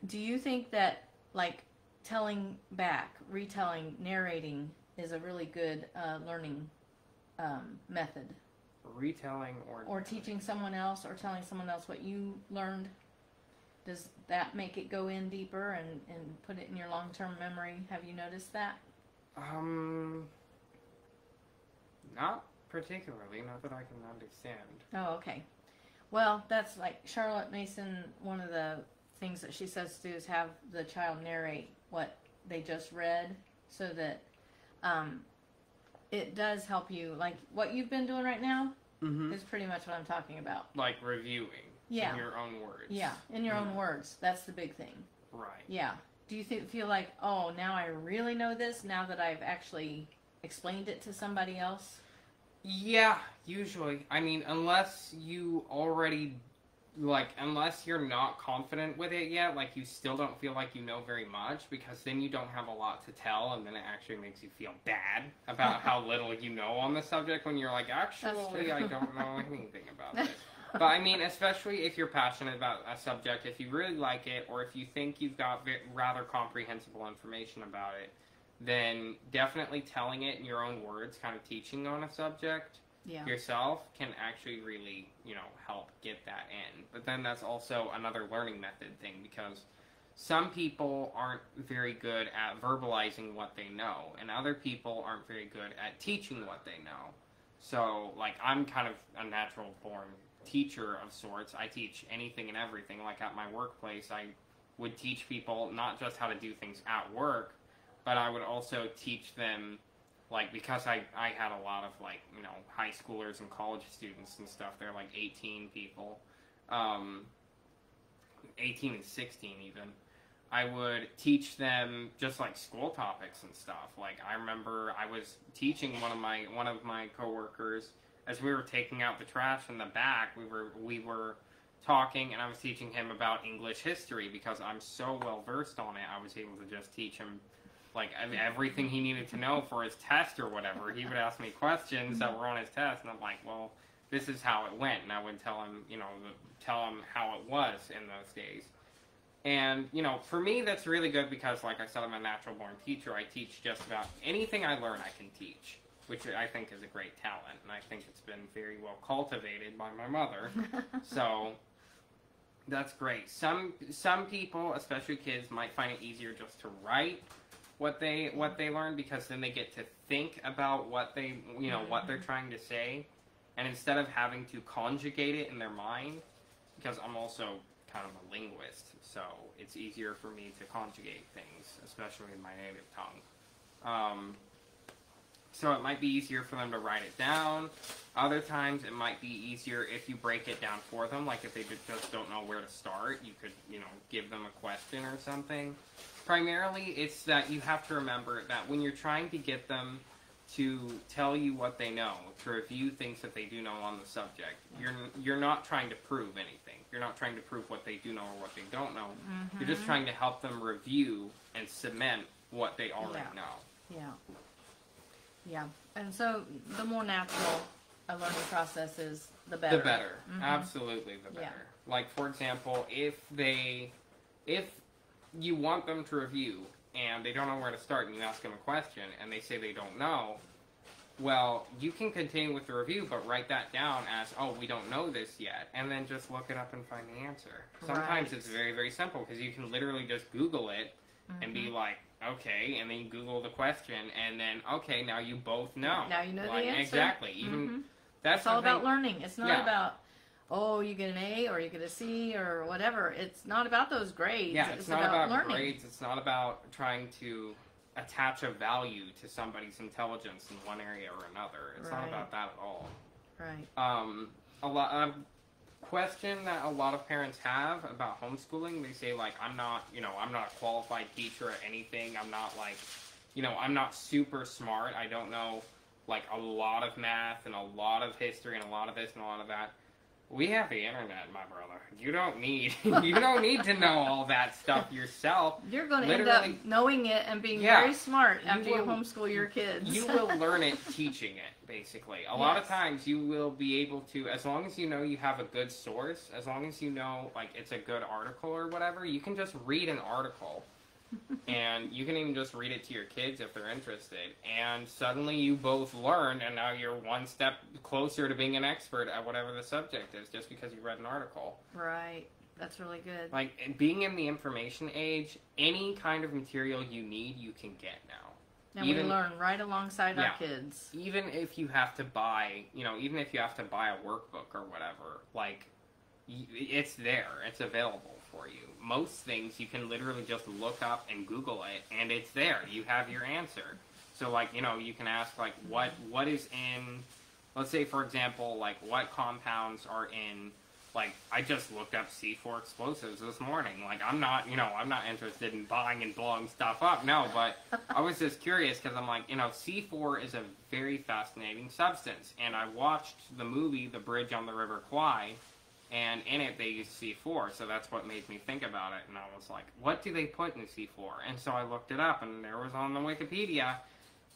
Do you think that, like, telling back, retelling, narrating is a really good learning method? Retelling or teaching someone else or telling someone else what you learned, does that make it go in deeper and put it in your long-term memory? Have you noticed that? Not particularly, not that I can understand. Oh, okay. Well, that's like Charlotte Mason, one of the things that she says to do is have the child narrate what they just read, so that it does help you. Like what you've been doing right now is pretty much what I'm talking about. Like reviewing in your own words. Yeah, in your own words. That's the big thing. Right. Yeah. Do you feel like, oh, now I really know this, now that I've actually explained it to somebody else? Yeah, usually. I mean, unless you already... Like, unless you're not confident with it yet, like, you still don't feel like you know very much, because then you don't have a lot to tell, and then it actually makes you feel bad about how little you know on the subject, when you're like, actually, I don't know anything about this. But, I mean, especially if you're passionate about a subject, if you really like it, or if you think you've got rather comprehensible information about it, then definitely telling it in your own words, kind of teaching on a subject yourself, can actually really, you know, help get that in. But then that's also another learning method thing, because some people aren't very good at verbalizing what they know, and other people aren't very good at teaching what they know. So, like, I'm kind of a natural-born teacher of sorts. I teach anything and everything. Like, at my workplace, I would teach people not just how to do things at work, but I would also teach them, like, because I had a lot of, like, you know, high schoolers and college students and stuff. They're, like, 18 people. 18 and 16, even. I would teach them just, like, school topics and stuff. Like, I remember I was teaching one of my coworkers, as we were taking out the trash in the back, we were talking, and I was teaching him about English history, because I'm so well-versed on it, I was able to just teach him, like, everything he needed to know for his test or whatever. He would ask me questions that were on his test, and I'm like, well, this is how it went. And I would tell him, you know, tell him how it was in those days. And, you know, for me, that's really good because, like I said, I'm a natural-born teacher. I teach just about anything I learn I can teach, which I think is a great talent. And I think it's been very well cultivated by my mother. So that's great. Some people, especially kids, might find it easier just to write what they learn, because then they get to think about what they, you know, what they're trying to say, and instead of having to conjugate it in their mind, because I'm also kind of a linguist, so it's easier for me to conjugate things, especially in my native tongue. So it might be easier for them to write it down. Other times it might be easier if you break it down for them, like if they just don't know where to start, you could, give them a question or something. Primarily, it's that you have to remember that when you're trying to get them to tell you what they know, to review things that they do know on the subject, you're not trying to prove anything. You're not trying to prove what they do know or what they don't know. Mm-hmm. You're just trying to help them review and cement what they already know. Yeah. And so the more natural a learning process is, the better. The better. Mm-hmm. Absolutely the better. Yeah. Like, for example, if you want them to review and they don't know where to start and you ask them a question and they say they don't know, well, you can continue with the review, but write that down as, oh, we don't know this yet, and then just look it up and find the answer. Sometimes it's very, very simple, because you can literally just Google it and be like, okay, and then you Google the question, and then, okay, now you both know. Now you know the answer. Exactly. Even it's all about learning. It's not about, oh, you get an A or you get a C or whatever. It's not about those grades. Yeah, it's not about learning. Grades. It's not about trying to attach a value to somebody's intelligence in one area or another. It's not about that at all. Right. A question that a lot of parents have about homeschooling, they say, like, I'm not a qualified teacher at anything. I'm not, like, I'm not super smart. I don't know, like, a lot of math and a lot of history and a lot of this and a lot of that. We have the internet, my brother. You don't need to know all that stuff yourself. You're going to end up knowing it and being very smart after you homeschool your kids. You will learn it teaching it, basically. A lot of times you will be able to, as long as you know you have a good source, as long as you know, like, it's a good article or whatever, you can just read an article. And you can even just read it to your kids if they're interested. And suddenly you both learned, and now you're one step closer to being an expert at whatever the subject is, just because you read an article. Right. That's really good. Like, being in the information age, any kind of material you need, you can get now. And we learn right alongside our kids. Even if you have to buy, even if you have to buy a workbook or whatever, like, it's there. It's available for you. Most things you can literally just look up and Google it, and it's there. You have your answer. So, like, you can ask, like, what is in, let's say, for example, like, what compounds are in, like, I just looked up C4 explosives this morning. Like, I'm not interested in buying and blowing stuff up, no, but I was just curious because I'm like, C4 is a very fascinating substance, and I watched the movie The Bridge on the River Kwai, and in it they use C4, so that's what made me think about it, and I was like, what do they put in C4? And so I looked it up, and there was on the Wikipedia,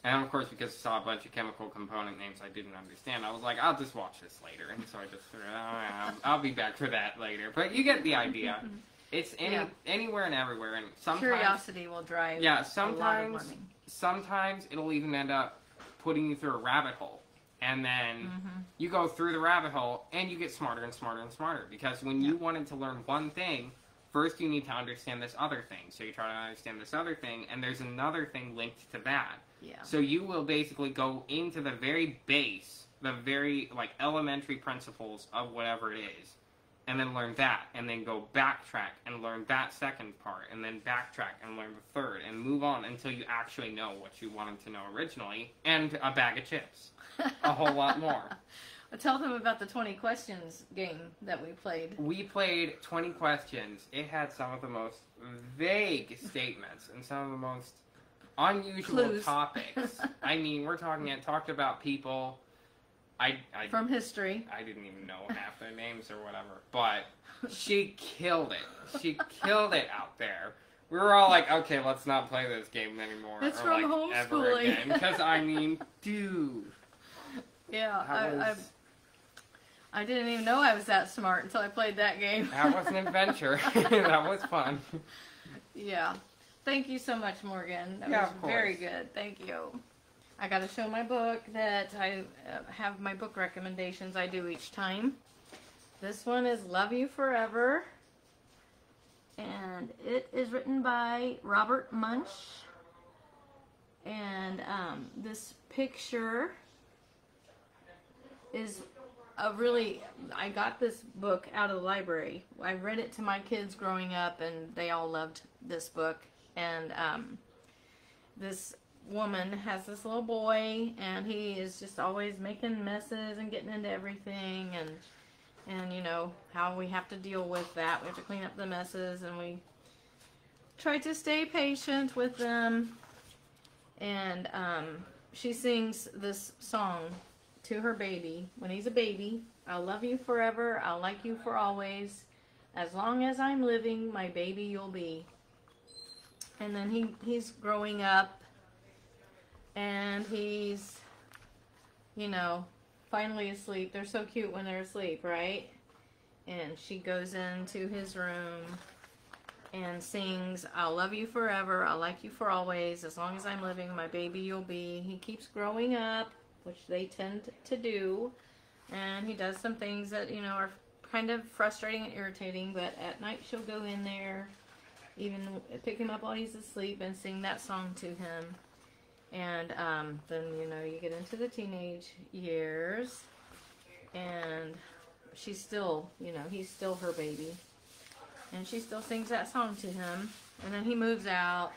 and of course, because I saw a bunch of chemical component names I didn't understand, I was like, I'll just watch this later, and so I just threw it out. I'll be back for that later, but you get the idea. It's anywhere and everywhere, and sometimes curiosity will drive a lot of learning. Sometimes it'll even end up putting you through a rabbit hole. And then you go through the rabbit hole, and you get smarter and smarter and smarter. Because when you wanted to learn one thing, first you need to understand this other thing. So you try to understand this other thing, and there's another thing linked to that. Yeah. So you will basically go into the very base, the very, like, elementary principles of whatever it is, and then learn that, and then go backtrack and learn that second part, and then backtrack and learn the third, and move on until you actually know what you wanted to know originally, and a bag of chips. A whole lot more. Tell them about the 20 questions game that we played. We played 20 questions. It had some of the most vague statements and some of the most unusual topics. I mean, it talked about people. From history. I didn't even know half their names or whatever. But she killed it. She killed it out there. We were all like, okay, let's not play this game anymore. It's from Homeschooling. Ever again. Because, I mean, dude. Yeah, I didn't even know I was that smart until I played that game. That was an adventure. That was fun. Yeah. Thank you so much, Morgan. That was very good. Thank you. I got to show my book that I have my book recommendations I do each time. This one is Love You Forever. And it is written by Robert Munch. And this picture is I got this book out of the library. I read it to my kids growing up, and they all loved this book. And this woman has this little boy, and he is just always making messes and getting into everything, and you know how we have to deal with that. We have to clean up the messes, and we try to stay patient with them. And she sings this song to her baby when he's a baby. I'll love you forever, I'll like you for always, as long as I'm living, my baby you'll be. And then he's growing up, and he's, you know, finally asleep. They're so cute when they're asleep, right? And she goes into his room and sings, I'll love you forever, I'll like you for always, as long as I'm living, my baby you'll be. He keeps growing up, which they tend to do, and he does some things that, you know, are kind of frustrating and irritating, but at night she'll go in there, even pick him up while he's asleep and sing that song to him. And then, you know, you get into the teenage years, and she's still, you know, he's still her baby, and she still sings that song to him. And then he moves out.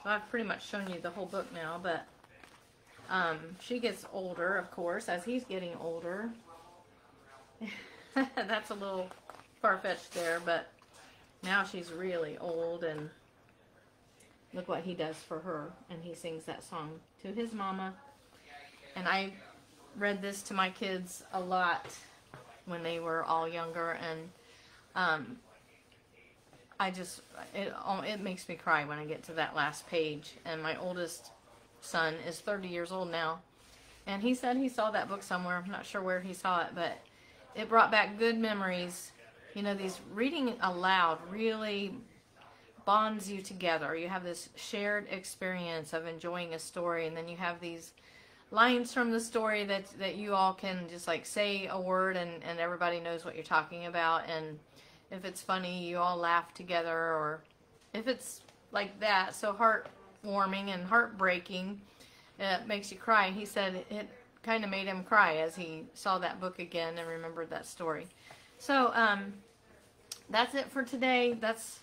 So I've pretty much shown you the whole book now, but she gets older, of course, as he's getting older. That's a little far-fetched there, but now she's really old, and look what he does for her. And he sings that song to his mama. And I read this to my kids a lot when they were all younger, and it makes me cry when I get to that last page. And my oldest son is 30 years old now, and he said he saw that book somewhere. I'm not sure where he saw it, but it brought back good memories. You know, these reading aloud really bonds you together. You have this shared experience of enjoying a story, and then you have these lines from the story that you all can just like say a word, and everybody knows what you're talking about. And if it's funny, you all laugh together, or if it's like that, so heartwarming and heartbreaking, it makes you cry. And he said it kind of made him cry as he saw that book again and remembered that story. So that's it for today. That's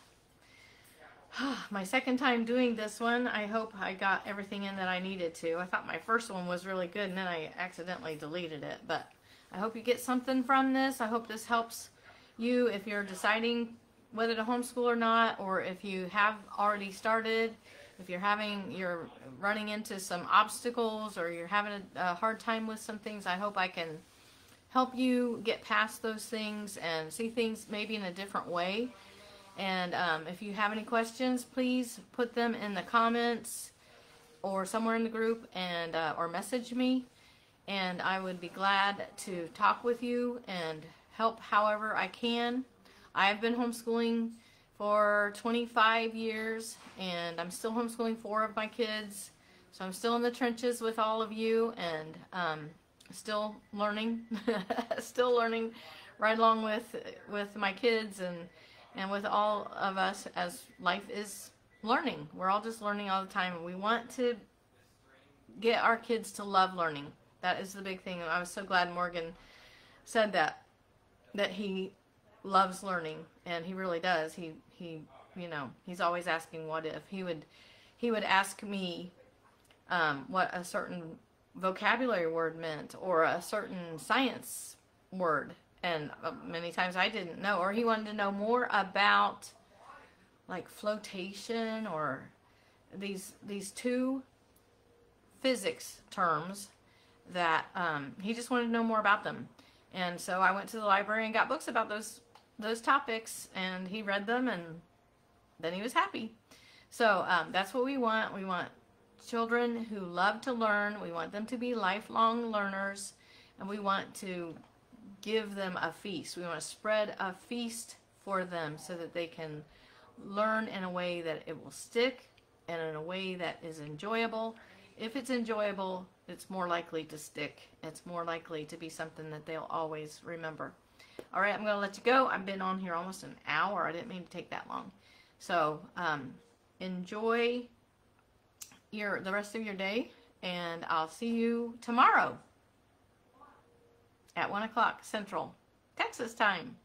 my second time doing this one. I hope I got everything in that I needed to. I thought my first one was really good, and then I accidentally deleted it. But I hope you get something from this. I hope this helps you if you're deciding whether to homeschool or not, or if you have already started, if you're running into some obstacles, or you're having a hard time with some things. I hope I can help you get past those things and see things maybe in a different way. And if you have any questions, please put them in the comments or somewhere in the group, and or message me, and I would be glad to talk with you and help however I can. I've been homeschooling for 25 years, and I'm still homeschooling 4 of my kids, so I'm still in the trenches with all of you, and still learning, still learning right along with my kids and with all of us, as life is learning. We're all just learning all the time. We want to get our kids to love learning. That is the big thing. I was so glad Morgan said that he loves learning, and he really does. He you know, he's always asking what if. He would ask me what a certain vocabulary word meant, or a certain science word, and many times I didn't know, or he wanted to know more about like flotation, or these 2 physics terms that he just wanted to know more about them. And so I went to the library and got books about those topics, and he read them, and then he was happy. So that's what we want. We want children who love to learn. We want them to be lifelong learners, and we want to give them a feast. We want to spread a feast for them so that they can learn in a way that it will stick, and in a way that is enjoyable. If it's enjoyable, it's more likely to stick. It's more likely to be something that they'll always remember. All right, I'm going to let you go. I've been on here almost an hour. I didn't mean to take that long. So enjoy the rest of your day, and I'll see you tomorrow. at 1 o'clock Central Texas time.